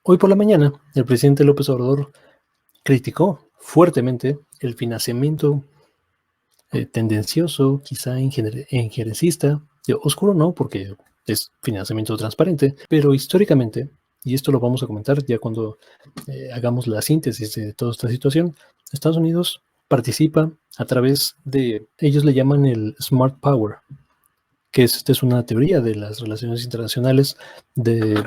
Hoy por la mañana, el presidente López Obrador criticó fuertemente el financiamiento tendencioso, quizá injerencista, oscuro no, porque es financiamiento transparente, pero históricamente, y esto lo vamos a comentar ya cuando hagamos la síntesis de toda esta situación, Estados Unidos participa a través de, ellos le llaman el Smart Power, que esta es una teoría de las relaciones internacionales de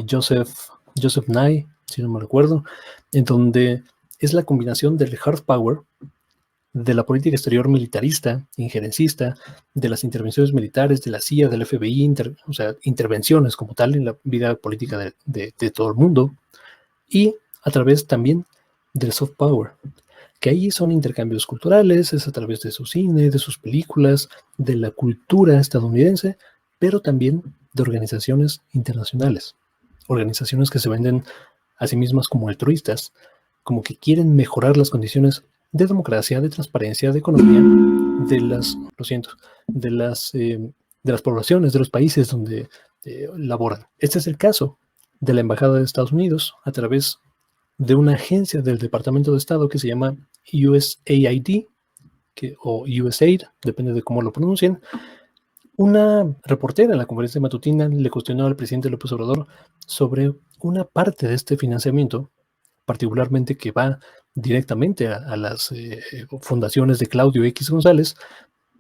Joseph Nye, si no me recuerdo, en donde es la combinación del hard power, de la política exterior militarista, injerencista, de las intervenciones militares, de la CIA, del FBI, o sea, intervenciones como tal en la vida política de todo el mundo, y a través también del soft power, que ahí son intercambios culturales, es a través de su cine, de sus películas, de la cultura estadounidense, pero también de organizaciones internacionales, organizaciones que se venden a sí mismas como altruistas, como que quieren mejorar las condiciones de democracia, de transparencia, de economía, de las poblaciones, de los países donde laboran. Este es el caso de la Embajada de Estados Unidos a través de una agencia del Departamento de Estado que se llama USAID, o USAID, depende de cómo lo pronuncien. Una reportera en la conferencia matutina le cuestionó al presidente López Obrador sobre una parte de este financiamiento, particularmente que va directamente a las fundaciones de Claudio X González.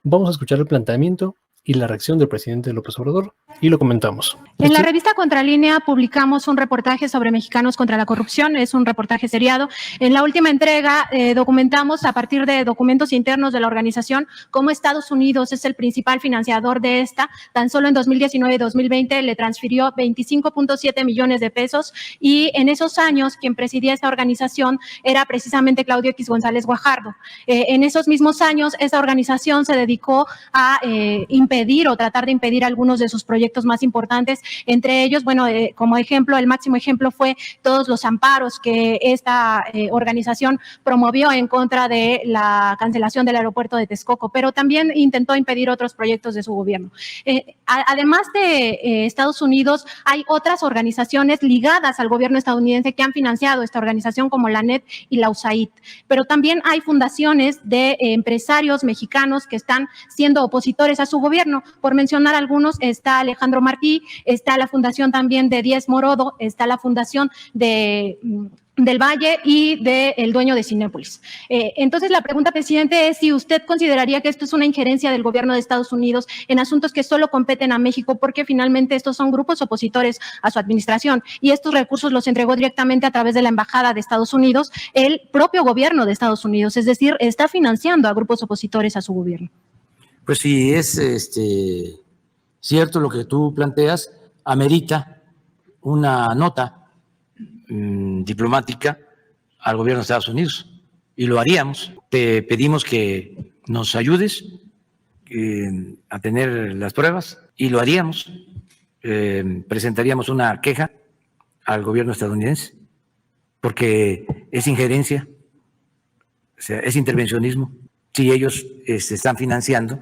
Vamos a escuchar el planteamiento y la reacción del presidente López Obrador y lo comentamos. En la revista Contralínea publicamos un reportaje sobre mexicanos contra la corrupción, es un reportaje seriado. En la última entrega documentamos a partir de documentos internos de la organización cómo Estados Unidos es el principal financiador de esta. Tan solo en 2019 y 2020 le transfirió 25.7 millones de pesos y en esos años quien presidía esta organización era precisamente Claudio X González Guajardo. En esos mismos años esta organización se dedicó a impedir o tratar de impedir algunos de sus proyectos más importantes. Entre ellos, bueno, como ejemplo, el máximo ejemplo fue todos los amparos que esta organización promovió en contra de la cancelación del aeropuerto de Texcoco, pero también intentó impedir otros proyectos de su gobierno. Además de Estados Unidos, hay otras organizaciones ligadas al gobierno estadounidense que han financiado esta organización, como la ANET y la USAID, pero también hay fundaciones de empresarios mexicanos que están siendo opositores a su gobierno. Por mencionar algunos, está Alejandro Martí, está la fundación también de Díez Morodo, está la fundación del Valle y del dueño de Cinépolis. Entonces, la pregunta, presidente, es si usted consideraría que esto es una injerencia del gobierno de Estados Unidos en asuntos que solo competen a México, porque finalmente estos son grupos opositores a su administración y estos recursos los entregó directamente a través de la Embajada de Estados Unidos, el propio gobierno de Estados Unidos, es decir, está financiando a grupos opositores a su gobierno. Pues si es cierto lo que tú planteas, amerita una nota diplomática al gobierno de Estados Unidos y lo haríamos. Te pedimos que nos ayudes a tener las pruebas y lo haríamos. Presentaríamos una queja al gobierno estadounidense porque es injerencia, o sea, es intervencionismo. Si ellos están financiando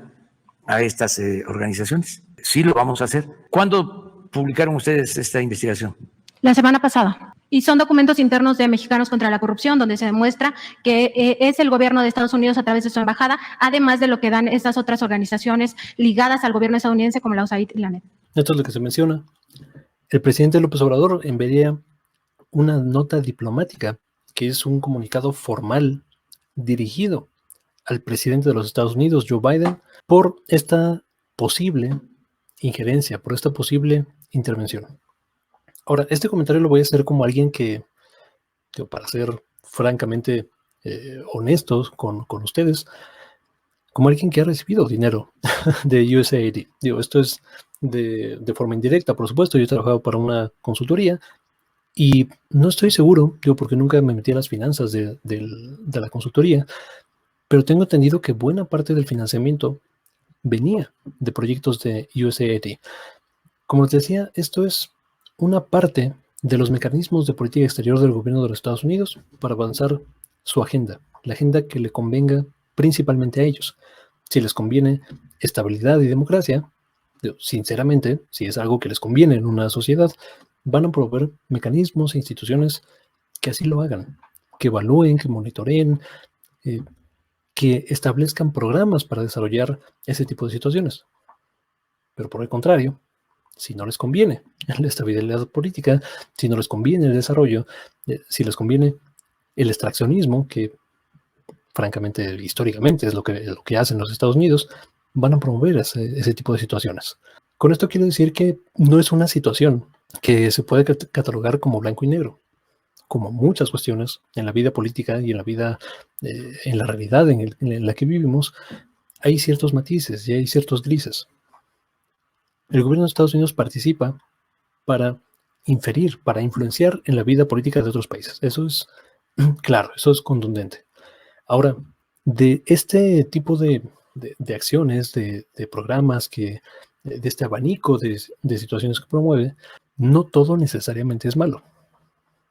a estas organizaciones. Sí lo vamos a hacer. ¿Cuándo publicaron ustedes esta investigación? La semana pasada. Y son documentos internos de Mexicanos contra la Corrupción, donde se demuestra que es el gobierno de Estados Unidos a través de su embajada, además de lo que dan estas otras organizaciones ligadas al gobierno estadounidense como la USAID y la ANET. Esto es lo que se menciona. El presidente López Obrador enviaría una nota diplomática, que es un comunicado formal dirigido al presidente de los Estados Unidos, Joe Biden, por esta posible injerencia, por esta posible intervención. Ahora, este comentario lo voy a hacer como alguien que, para ser francamente honestos con ustedes, como alguien que ha recibido dinero de USAID. Esto es de forma indirecta, por supuesto. Yo he trabajado para una consultoría y no estoy seguro, porque nunca me metí en las finanzas de la consultoría, pero tengo entendido que buena parte del financiamiento venía de proyectos de USAID. Como les decía, esto es una parte de los mecanismos de política exterior del gobierno de los Estados Unidos para avanzar su agenda, la agenda que le convenga principalmente a ellos. Si les conviene estabilidad y democracia, sinceramente, si es algo que les conviene en una sociedad, van a promover mecanismos e instituciones que así lo hagan, que evalúen, que monitoreen, que establezcan programas para desarrollar ese tipo de situaciones. Pero por el contrario, si no les conviene la estabilidad política, si no les conviene el desarrollo, si les conviene el extraccionismo, que francamente, históricamente es lo que hacen los Estados Unidos, van a promover ese tipo de situaciones. Con esto quiero decir que no es una situación que se puede catalogar como blanco y negro. Como muchas cuestiones en la vida política y en la vida, en la realidad en la que vivimos, hay ciertos matices y hay ciertos grises. El gobierno de Estados Unidos participa para inferir, para influenciar en la vida política de otros países. Eso es claro, eso es contundente. Ahora, de este tipo de acciones, de programas, de este abanico de situaciones que promueve, no todo necesariamente es malo.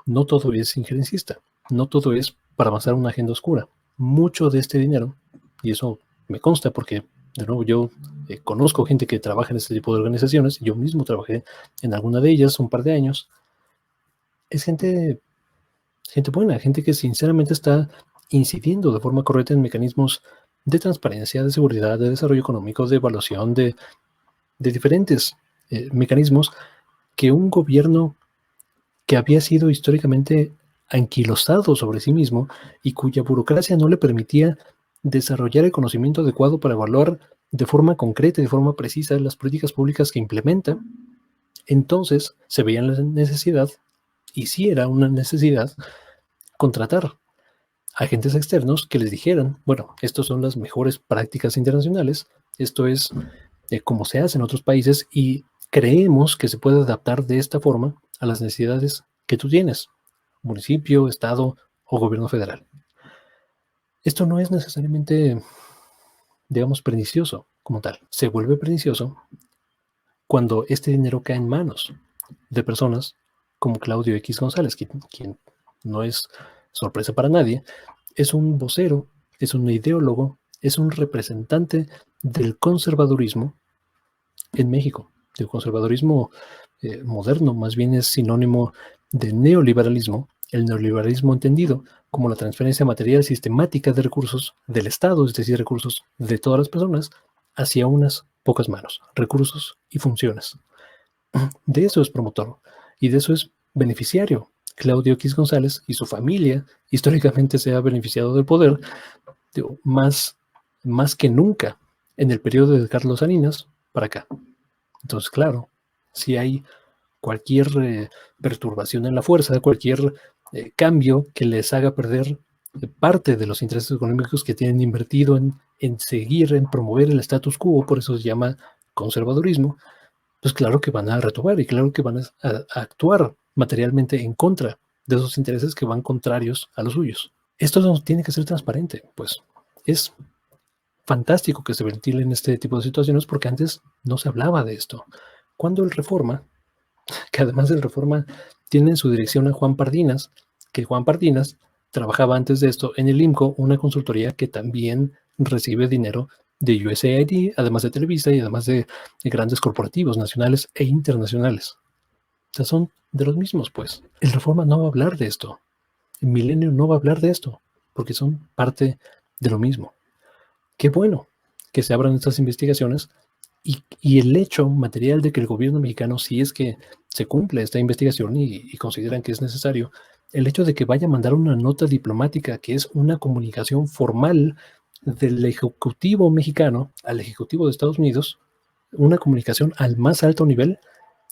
No todo es injerencista. No todo es para avanzar una agenda oscura. Mucho de este dinero, y eso me consta porque, de nuevo, yo conozco gente que trabaja en este tipo de organizaciones, yo mismo trabajé en alguna de ellas un par de años, es gente buena, gente que sinceramente está incidiendo de forma correcta en mecanismos de transparencia, de seguridad, de desarrollo económico, de evaluación, de diferentes mecanismos que un gobierno que había sido históricamente anquilosado sobre sí mismo y cuya burocracia no le permitía desarrollar el conocimiento adecuado para evaluar de forma concreta y de forma precisa las políticas públicas que implementa, entonces se veía la necesidad, y sí era una necesidad, contratar agentes externos que les dijeran, bueno, estas son las mejores prácticas internacionales, esto es como se hace en otros países y creemos que se puede adaptar de esta forma a las necesidades que tú tienes, municipio, estado o gobierno federal. Esto no es necesariamente, digamos, pernicioso como tal. Se vuelve pernicioso cuando este dinero cae en manos de personas como Claudio X González, quien no es sorpresa para nadie, es un vocero, es un ideólogo, es un representante del conservadurismo en México. El conservadurismo moderno más bien es sinónimo de neoliberalismo, el neoliberalismo entendido como la transferencia material sistemática de recursos del Estado, es decir, recursos de todas las personas, hacia unas pocas manos, recursos y funciones. De eso es promotor y de eso es beneficiario. Claudio X González y su familia históricamente se ha beneficiado del poder, digo, más que nunca en el periodo de Carlos Salinas para acá. Entonces, claro, si hay cualquier perturbación en la fuerza, cualquier cambio que les haga perder parte de los intereses económicos que tienen invertido en seguir, en promover el status quo, por eso se llama conservadurismo, pues claro que van a retomar y claro que van a actuar materialmente en contra de esos intereses que van contrarios a los suyos. Esto no tiene que ser transparente, pues es fantástico que se ventilen este tipo de situaciones porque antes no se hablaba de esto. Cuando el Reforma, que además del Reforma tiene en su dirección a Juan Pardinas, que Juan Pardinas trabajaba antes de esto en el IMCO, una consultoría que también recibe dinero de USAID, además de Televisa y además de grandes corporativos nacionales e internacionales. O sea, son de los mismos, pues. El Reforma no va a hablar de esto. El Milenio no va a hablar de esto, porque son parte de lo mismo. Qué bueno que se abran estas investigaciones y el hecho material de que el gobierno mexicano, si es que se cumple esta investigación y consideran que es necesario, el hecho de que vaya a mandar una nota diplomática que es una comunicación formal del Ejecutivo mexicano al Ejecutivo de Estados Unidos, una comunicación al más alto nivel,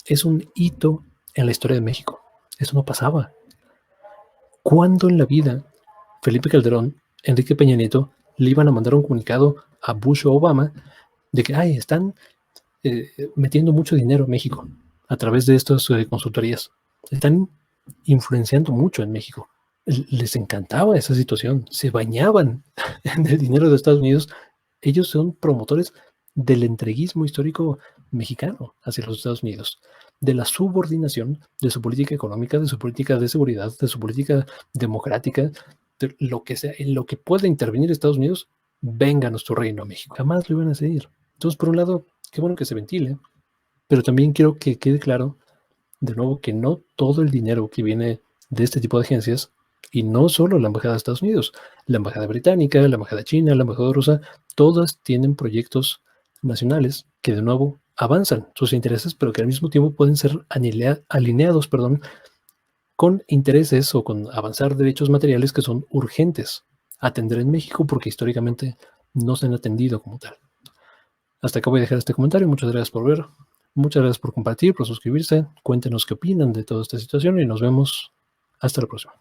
es un hito en la historia de México. Eso no pasaba. ¿Cuándo en la vida Felipe Calderón, Enrique Peña Nieto, le iban a mandar un comunicado a Bush o Obama de que están metiendo mucho dinero en México a través de estas consultorías? Están influenciando mucho en México. Les encantaba esa situación, se bañaban en el dinero de Estados Unidos. Ellos son promotores del entreguismo histórico mexicano hacia los Estados Unidos, de la subordinación de su política económica, de su política de seguridad, de su política democrática, de lo que sea, en lo que pueda intervenir Estados Unidos, venga a nuestro reino a México. Jamás lo iban a seguir. Entonces, por un lado, qué bueno que se ventile, pero también quiero que quede claro de nuevo, que no todo el dinero que viene de este tipo de agencias, y no solo la Embajada de Estados Unidos, la Embajada Británica, la Embajada China, la Embajada rusa, todas tienen proyectos nacionales que de nuevo avanzan sus intereses, pero que al mismo tiempo pueden ser alineados, con intereses o con avanzar derechos materiales que son urgentes atender en México porque históricamente no se han atendido como tal. Hasta acá voy a dejar este comentario. Muchas gracias por ver. Muchas gracias por compartir, por suscribirse. Cuéntenos qué opinan de toda esta situación y nos vemos hasta la próxima.